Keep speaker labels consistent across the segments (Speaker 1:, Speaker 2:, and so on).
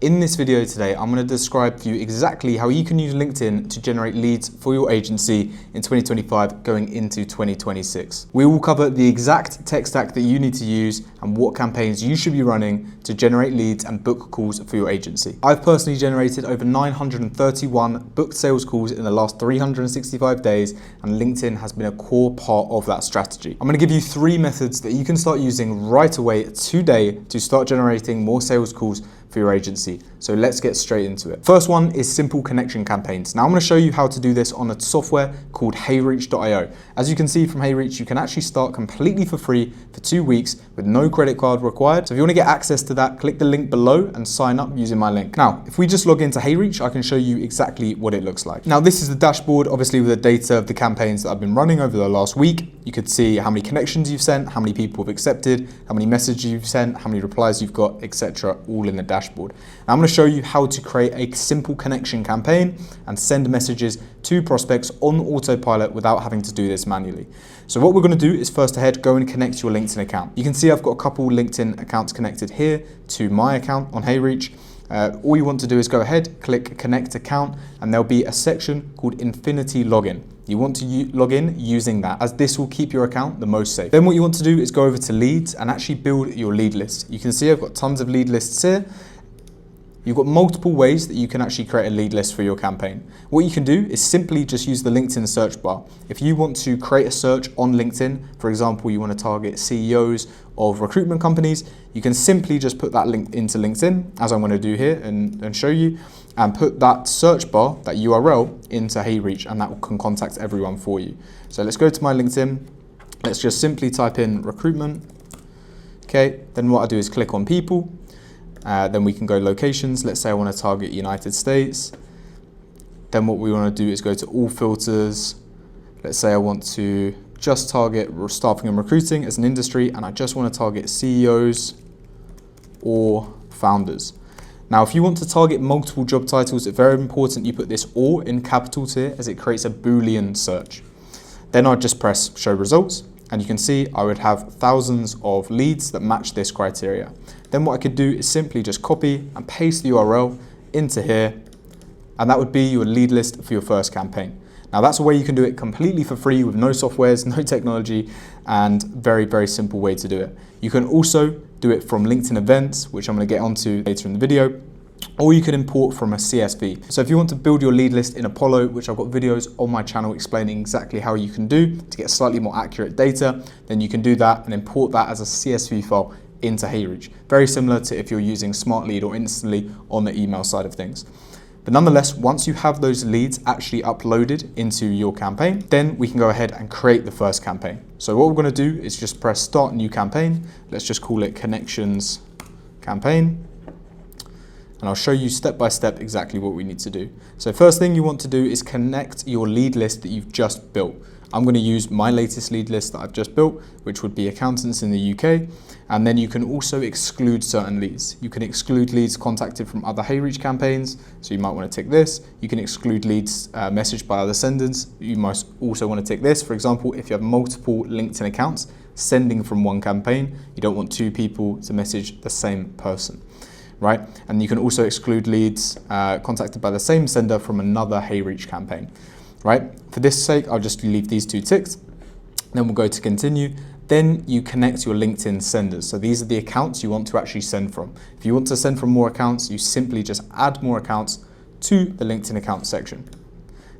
Speaker 1: In this video today, I'm going to describe for you exactly how you can use LinkedIn to generate leads for your agency in 2025 going into 2026. We will cover the exact tech stack that you need to use and what campaigns you should be running to generate leads and book calls for your agency. I've personally generated over 931 booked sales calls in the last 365 days, and LinkedIn has been a core part of that strategy. I'm going to give you 3 methods that you can start using right away today to start generating more sales calls for your agency. So let's get straight into it. First one is simple connection campaigns. Now I'm going to show you how to do this on a software called HeyReach.io. As you can see from HeyReach, you can actually start completely for free for 2 weeks with no credit card required. So if you want to get access to that, click the link below and sign up using my link. Now, if we just log into HeyReach, I can show you exactly what it looks like. Now, this is the dashboard, obviously with the data of the campaigns that I've been running over the last week. You could see how many connections you've sent, how many people have accepted, how many messages you've sent, how many replies you've got, etc., all in the dashboard. Now, I'm going to show you how to create a simple connection campaign and send messages to prospects on autopilot without having to do this manually. So what we're going to do is first ahead, go and connect your LinkedIn account. You can see I've got a couple LinkedIn accounts connected here to my account on HeyReach. All you want to do is go ahead, click connect account, and there'll be a section called Infinity Login. You want to log in using that, as this will keep your account the most safe. Then what you want to do is go over to leads and actually build your lead list. You can see I've got tons of lead lists here. You've got multiple ways that you can actually create a lead list for your campaign. What you can do is simply just use the LinkedIn search bar. If you want to create a search on LinkedIn, for example, you want to target CEOs of recruitment companies, you can simply just put that link into LinkedIn, as I'm going to do here and show you, and put that search bar, that URL, into HeyReach, and that can contact everyone for you. So let's go to my LinkedIn. Let's just simply type in recruitment. Okay, then what I do is click on people. Then we can go locations. Let's say I want to target United States. Then what we want to do is go to all filters. Let's say I want to just target staffing and recruiting as an industry, and I just want to target CEOs or founders. Now, if you want to target multiple job titles, it's very important you put this "or" in capitals here, as it creates a Boolean search. Then I'd just press show results, and you can see I would have thousands of leads that match this criteria. Then what I could do is simply just copy and paste the URL into here, and that would be your lead list for your first campaign. Now, that's a way you can do it completely for free with no softwares, no technology, and very, very simple way to do it. You can also do it from LinkedIn events, which I'm going to get onto later in the video, or you can import from a CSV. So if you want to build your lead list in Apollo, which I've got videos on my channel explaining exactly how you can do to get slightly more accurate data, then you can do that and import that as a CSV file into HeyReach. Very similar to if you're using SmartLead or Instantly on the email side of things. But nonetheless, once you have those leads actually uploaded into your campaign, then we can go ahead and create the first campaign. So what we're going to do is just press start new campaign. Let's just call it connections campaign. And I'll show you step by step exactly what we need to do. So first thing you want to do is connect your lead list that you've just built. I'm going to use my latest lead list that I've just built, which would be accountants in the UK. And then you can also exclude certain leads. You can exclude leads contacted from other HeyReach campaigns. So you might want to tick this. You can exclude leads messaged by other senders. You might also want to tick this. For example, if you have multiple LinkedIn accounts sending from one campaign, you don't want 2 people to message the same person. Right? And you can also exclude leads contacted by the same sender from another HeyReach campaign. Right? For this sake, I'll just leave these 2 ticked. Then we'll go to continue. Then you connect your LinkedIn senders. So these are the accounts you want to actually send from. If you want to send from more accounts, you simply just add more accounts to the LinkedIn account section.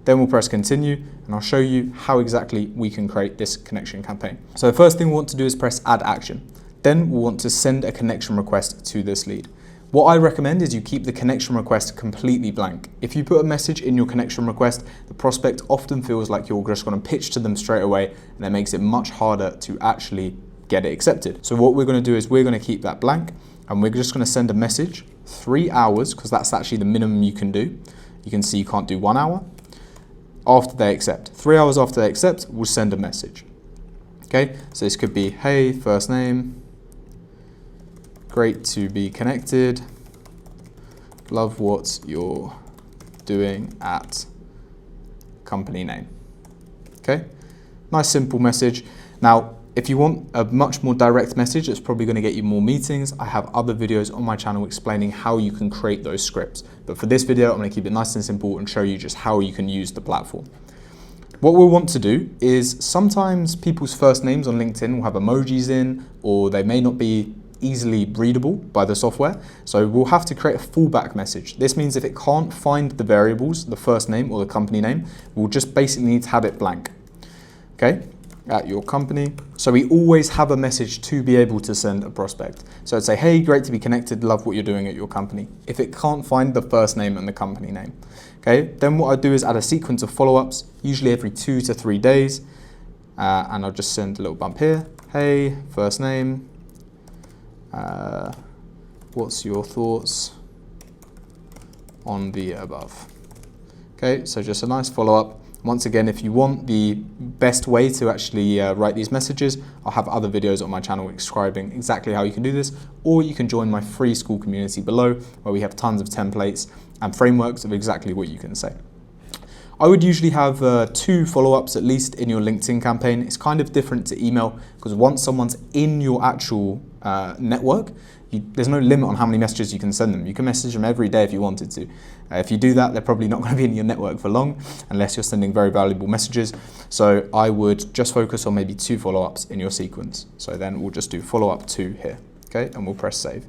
Speaker 1: Then we'll press continue, and I'll show you how exactly we can create this connection campaign. So the first thing we want to do is press add action. Then we'll want to send a connection request to this lead. What I recommend is you keep the connection request completely blank. If you put a message in your connection request, the prospect often feels like you're just going to pitch to them straight away, and it makes it much harder to actually get it accepted. So what we're going to do is we're going to keep that blank, and we're just going to send a message 3 hours, because that's actually the minimum you can do. You can see you can't do 1 hour after they accept. 3 hours after they accept, we'll send a message. Okay, so this could be, hey, first name, great to be connected. Love what you're doing at company name. Okay, nice simple message. Now, If you want a much more direct message that's probably going to get you more meetings, I have other videos on my channel explaining how you can create those scripts. But for this video, I'm going to keep it nice and simple and show you just how you can use the platform. What we'll want to do is sometimes people's first names on LinkedIn will have emojis in, or they may not be easily readable by the software. So we'll have to create a fallback message. This means if it can't find the variables, the first name or the company name, we'll just basically need to have it blank. Okay, at your company. So we always have a message to be able to send a prospect. So I'd say, hey, great to be connected, love what you're doing at your company. If it can't find the first name and the company name. Okay, then what I do is add a sequence of follow-ups, usually every 2 to 3 days. And I'll just send a little bump here. Hey, first name. What's your thoughts on the above? Okay, so just a nice follow-up. Once again, if you want the best way to actually write these messages, I'll have other videos on my channel describing exactly how you can do this, or you can join my free school community below where we have tons of templates and frameworks of exactly what you can say. I would usually have 2 follow-ups at least in your LinkedIn campaign. It's kind of different to email because once someone's in your actual network, there's no limit on how many messages you can send them. You can message them every day if you wanted to. If you do that, they're probably not going to be in your network for long unless you're sending very valuable messages. So I would just focus on maybe 2 follow-ups in your sequence. So then we'll just do follow-up 2 here, okay? And we'll press save.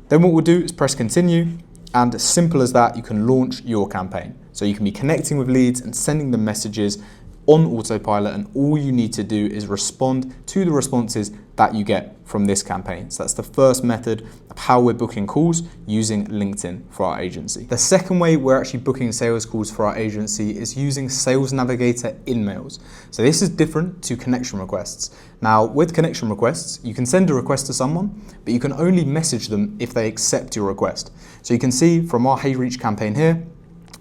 Speaker 1: Then what we'll do is press continue. And as simple as that, you can launch your campaign. So you can be connecting with leads and sending them messages on autopilot, and all you need to do is respond to the responses that you get from this campaign. So that's the first method of how we're booking calls using LinkedIn for our agency. The second way we're actually booking sales calls for our agency is using Sales Navigator InMails. So this is different to connection requests. Now with connection requests, you can send a request to someone, but you can only message them if they accept your request. So you can see from our HeyReach campaign here,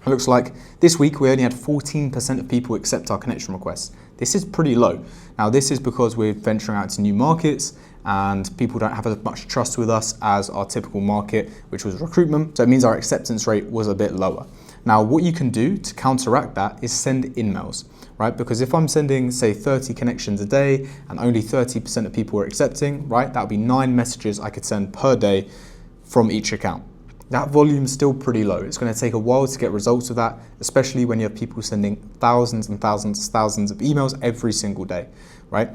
Speaker 1: it looks like this week we only had 14% of people accept our connection requests. This is pretty low. Now this is because we're venturing out to new markets and people don't have as much trust with us as our typical market, which was recruitment. So it means our acceptance rate was a bit lower. Now what you can do to counteract that is send InMails, right? Because if I'm sending say 30 connections a day and only 30% of people are accepting, right? That would be 9 messages I could send per day from each account. That volume is still pretty low. It's going to take a while to get results of that, especially when you have people sending thousands and thousands of emails every single day, right?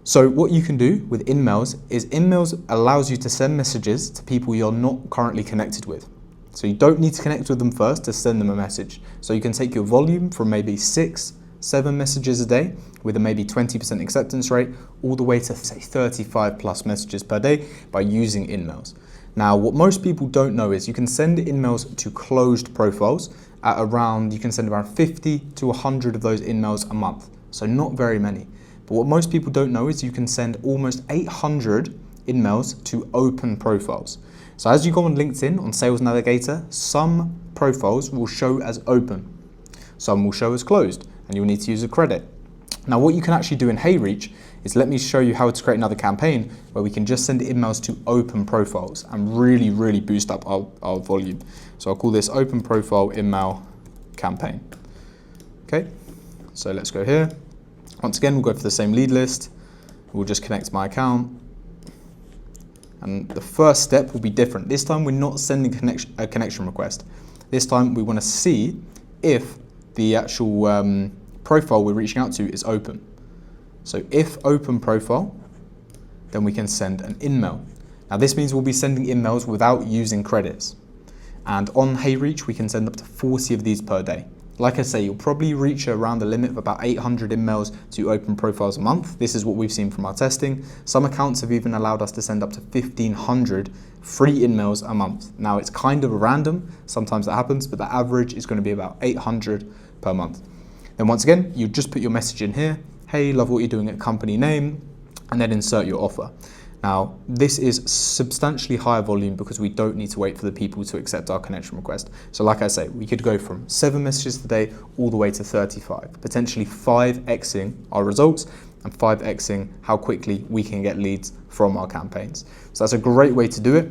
Speaker 1: So what you can do with InMails is InMails allows you to send messages to people you're not currently connected with. So you don't need to connect with them first to send them a message. So you can take your volume from maybe 6, 7 messages a day with a maybe 20% acceptance rate all the way to say 35 plus messages per day by using InMails. Now, what most people don't know is you can send InMails to closed profiles at around, you can send around 50 to 100 of those InMails a month. So not very many. But what most people don't know is you can send almost 800 InMails to open profiles. So as you go on LinkedIn on Sales Navigator, some profiles will show as open. Some will show as closed, and you'll need to use a credit. Now what you can actually do in HeyReach is let me show you how to create another campaign where we can just send InMails to open profiles and really boost up our volume. So I'll call this open profile InMail campaign. Okay, so let's go here. Once again, we'll go for the same lead list. We'll just connect my account. And the first step will be different. This time we're not sending a connection request. This time we want to see if the actual profile we're reaching out to is open. So if open profile, then we can send an InMail. Now this means we'll be sending InMails without using credits. And on HeyReach, we can send up to 40 of these per day. Like I say, you'll probably reach around the limit of about 800 InMails to open profiles a month. This is what we've seen from our testing. Some accounts have even allowed us to send up to 1,500 free InMails a month. Now it's kind of random, sometimes that happens, but the average is going to be about 800 per month. Then once again, you just put your message in here. Hey, love what you're doing at company name, and then insert your offer. Now, this is substantially higher volume because we don't need to wait for the people to accept our connection request. So like I say, we could go from 7 messages a day all the way to 35, potentially 5xing our results and 5xing how quickly we can get leads from our campaigns. So that's a great way to do it.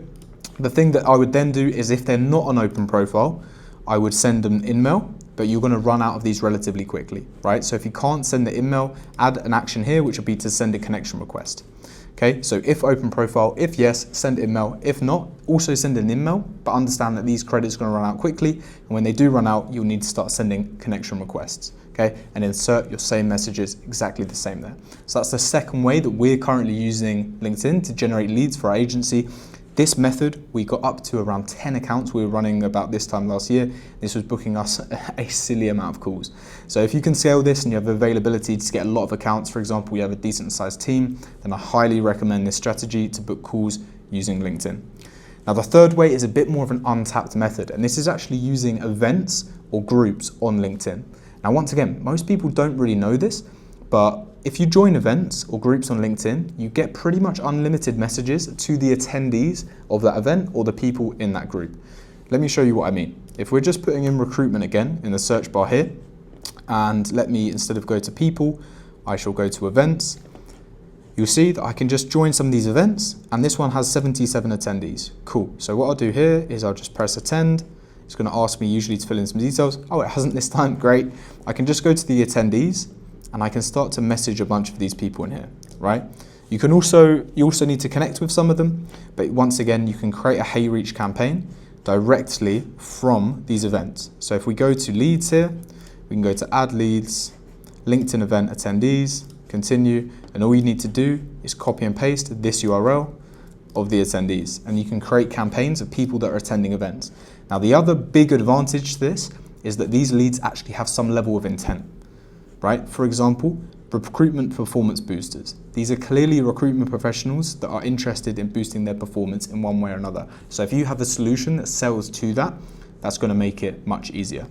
Speaker 1: The thing that I would then do is if they're not an open profile, I would send them an InMail but you're going to run out of these relatively quickly, right? So if you can't send the email, add an action here, which would be to send a connection request. Okay, so if open profile, if yes, send email. If not, also send an email, but understand that these credits are going to run out quickly. And when they do run out, you'll need to start sending connection requests. Okay, and insert your same messages exactly the same there. So that's the second way that we're currently using LinkedIn to generate leads for our agency. This method, we got up to around 10 accounts we were running about this time last year. This was booking us a silly amount of calls. So if you can scale this and you have availability to get a lot of accounts, for example, you have a decent sized team, then I highly recommend this strategy to book calls using LinkedIn. Now the third way is a bit more of an untapped method, and this is actually using events or groups on LinkedIn. Now once again, most people don't really know this, but if you join events or groups on LinkedIn, you get pretty much unlimited messages to the attendees of that event or the people in that group. Let me show you what I mean. If we're just putting in recruitment again in the search bar here, and let me, instead of go to people, I shall go to events, you'll see that I can just join some of these events, and this one has 77 attendees. Cool. So what I'll do here is I'll just press attend. It's going to ask me usually to fill in some details. Oh, it hasn't this time. Great. I can just go to the attendees, and I can start to message a bunch of these people in here, right? You also need to connect with some of them, but once again, you can create a HeyReach campaign directly from these events. So if we go to leads here, we can go to add leads, LinkedIn event attendees, continue, and all you need to do is copy and paste this URL of the attendees, and you can create campaigns of people that are attending events. Now, the other big advantage to this is that these leads actually have some level of intent. Right? For example, recruitment performance boosters. These are clearly recruitment professionals that are interested in boosting their performance in one way or another. So if you have a solution that sells to that, that's going to make it much easier.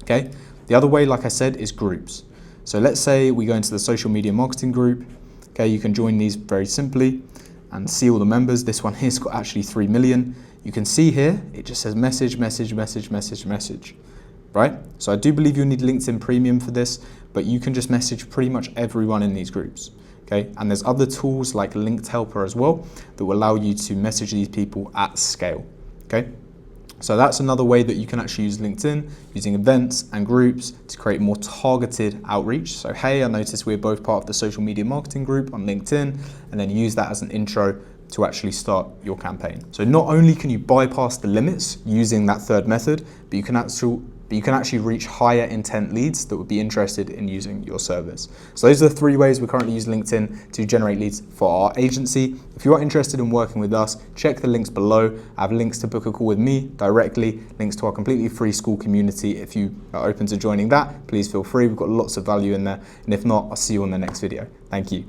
Speaker 1: Okay? The other way, like I said, is groups. So let's say we go into the social media marketing group. Okay, you can join these very simply and see all the members. This one here's got actually 3 million. You can see here, it just says message, message, message, message, message. Right? So I do believe you'll need LinkedIn Premium for this, but you can just message pretty much everyone in these groups. Okay? And there's other tools like Linked Helper as well that will allow you to message these people at scale. Okay? So that's another way that you can actually use LinkedIn, using events and groups to create more targeted outreach. So hey, I noticed we're both part of the social media marketing group on LinkedIn, and then use that as an intro to actually start your campaign. So not only can you bypass the limits using that third method, but you can actually reach higher intent leads that would be interested in using your service. So those are the 3 ways we're currently using LinkedIn to generate leads for our agency. If you are interested in working with us, check the links below. I have links to book a call with me directly, links to our completely free school community. If you are open to joining that, please feel free. We've got lots of value in there. And if not, I'll see you on the next video. Thank you.